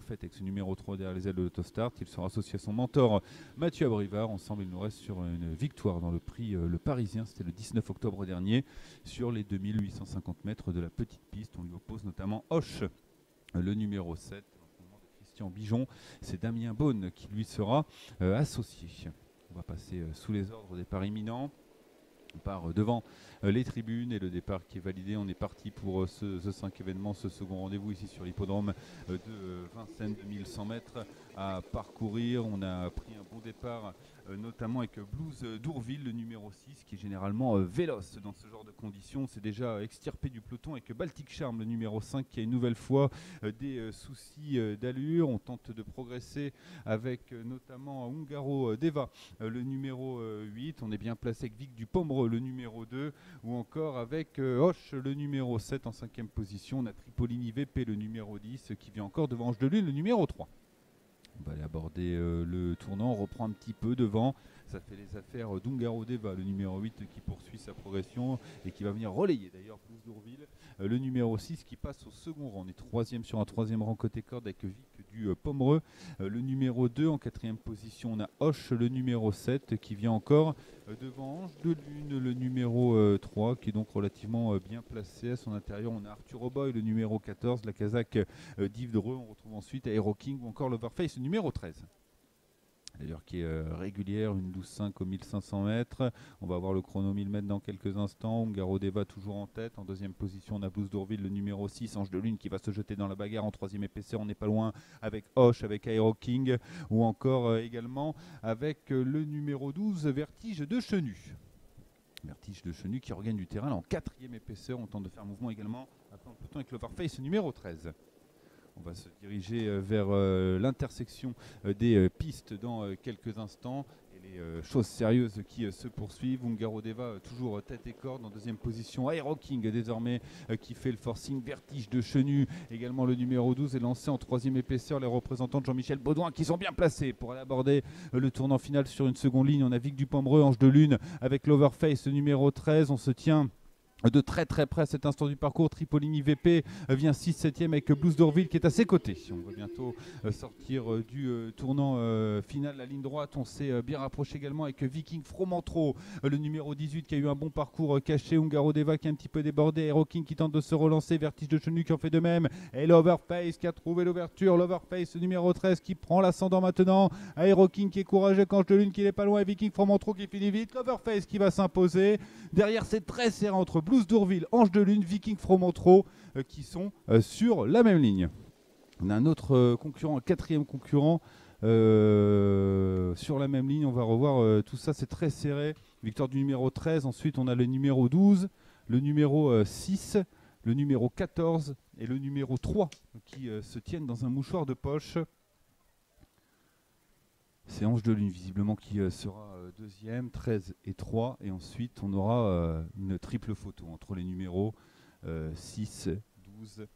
faite avec ce numéro 3 derrière les ailes de l'autostart. Il sera associé à son mentor Mathieu Abrivard. Ensemble, il nous reste sur une victoire dans le prix Le Parisien. C'était le 19 octobre dernier sur les 2850 mètres de la petite piste. On lui oppose notamment Hoche, le numéro 7. Christian Bijon, c'est Damien Beaune qui lui sera associé. On va passer sous les ordres des départ imminents. On part devant les tribunes et le départ qui est validé. On est parti pour ce 5 événement, ce second rendez-vous ici sur l'hippodrome de Vincennes, 2100 mètres à parcourir. On a pris un bon départ, notamment avec Blues d'Ourville, le numéro 6, qui est généralement véloce dans ce genre de conditions. C'est déjà extirpé du peloton avec Baltic Charm, le numéro 5, qui a une nouvelle fois des soucis d'allure. On tente de progresser avec notamment Ungaro Deva, le numéro 8. On est bien placé avec Vic du Pomereux, le numéro 2, ou encore avec Hoche, le numéro 7 en 5e position. On a Tripolini VP, le numéro 10, qui vient encore devant Ange de Lune, le numéro 3. On va aller aborder le tournant, on reprend un petit peu devant. Ça fait les affaires d'Ungaro Deva, le numéro 8 qui poursuit sa progression et qui va venir relayer d'ailleurs Blues d'Ourville. Le numéro 6 qui passe au second rang. On est troisième sur un troisième rang côté corde avec Vic du Pomereux. Le numéro 2 en 4e position, on a Hoche, le numéro 7 qui vient encore devant Ange de Lune, le numéro 3 qui est donc relativement bien placé. À son intérieur, on a Arthur O'Boy, le numéro 14, la casaque d'Yves Dreux. On retrouve ensuite Aero King ou encore l'Overface, le numéro 13. D'ailleurs qui est régulière, une 12,5 au 1500 mètres. On va voir le chrono 1000 mètres dans quelques instants. Ungaro Deva toujours en tête. En 2e position, on a Blues d'Ourville, le numéro 6, Ange de Lune qui va se jeter dans la bagarre. En 3e épaisseur, on n'est pas loin avec Hoche, avec Aero King ou encore également avec le numéro 12, Vertige de Chenu. Vertige de Chenu qui regagne du terrain. Là, en 4e épaisseur, on tente de faire mouvement également après le peloton avec l'Overface numéro 13. On va se diriger vers l'intersection des pistes dans quelques instants. Et les choses sérieuses qui se poursuivent. Ungaro Deva toujours tête et corde en 2e position. Aero King désormais qui fait le forcing. Vertige de Chenu, également le numéro 12 est lancé en 3e épaisseur. Les représentants de Jean-Michel Baudouin qui sont bien placés pour aller aborder le tournant final sur une seconde ligne. On a Vic du Pomereux, Ange de Lune avec l'Overface numéro 13. On se tient de très très près à cet instant du parcours. Tripolini VP vient 6-7e avec Blues d'Ourville qui est à ses côtés. On va bientôt sortir du tournant final, la ligne droite. On s'est bien rapproché également avec Viking Fromentro, le numéro 18 qui a eu un bon parcours caché. Ungaro Deva qui a un petit peu débordé. Aero King qui tente de se relancer. Vertige de Chenu qui en fait de même. Et l'Overface qui a trouvé l'ouverture. L'Overface numéro 13 qui prend l'ascendant maintenant. Aero King qui est courageux. Ange de Lune qui n'est pas loin. Et Viking Fromentro qui finit vite. L'Overface qui va s'imposer. Derrière, c'est très serré entre Blues d'Ourville, Ange de Lune, Viking Fromentro qui sont sur la même ligne. On a un autre concurrent, un 4e concurrent sur la même ligne. On va revoir tout ça, c'est très serré. Victoire du numéro 13. Ensuite, on a le numéro 12, le numéro 6, le numéro 14 et le numéro 3 qui se tiennent dans un mouchoir de poche. C'est Ange de Lune visiblement qui sera 2e, 13 et 3. Et ensuite on aura une triple photo entre les numéros 6, 12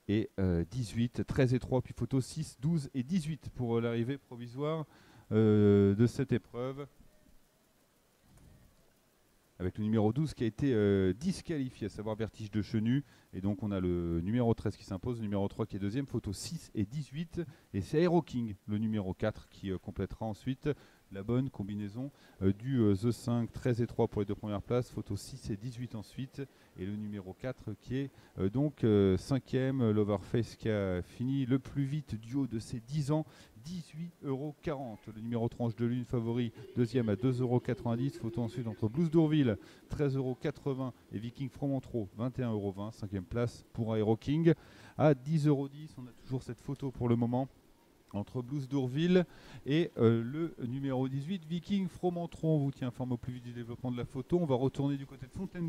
et 18. 13 et 3, puis photo 6, 12 et 18 pour l'arrivée provisoire de cette épreuve. Avec le numéro 12 qui a été disqualifié, à savoir Vertige de Chenu. Et donc on a le numéro 13 qui s'impose, le numéro 3 qui est 2e, photo 6 et 18. Et c'est Aero King, le numéro 4, qui complétera ensuite la bonne combinaison du The 5, 13 et 3 pour les 2 premières places, photo 6 et 18 ensuite. Et le numéro 4 qui est donc 5e, l'Overface qui a fini le plus vite du haut de ses 10 ans, 18,40 €. Le numéro 3 Ange de Lune favori, 2e à 2,90 €. Photo ensuite entre Blues d'Ourville, 13,80 € et Viking Fromentro, 21,20 €. 5e place pour Aero King à 10,10 €. On a toujours cette photo pour le moment entre Blues d'Ourville et le numéro 18 Viking Fromentro. On vous tient informé au plus vite du développement de la photo. On va retourner du côté de Fontainebleau.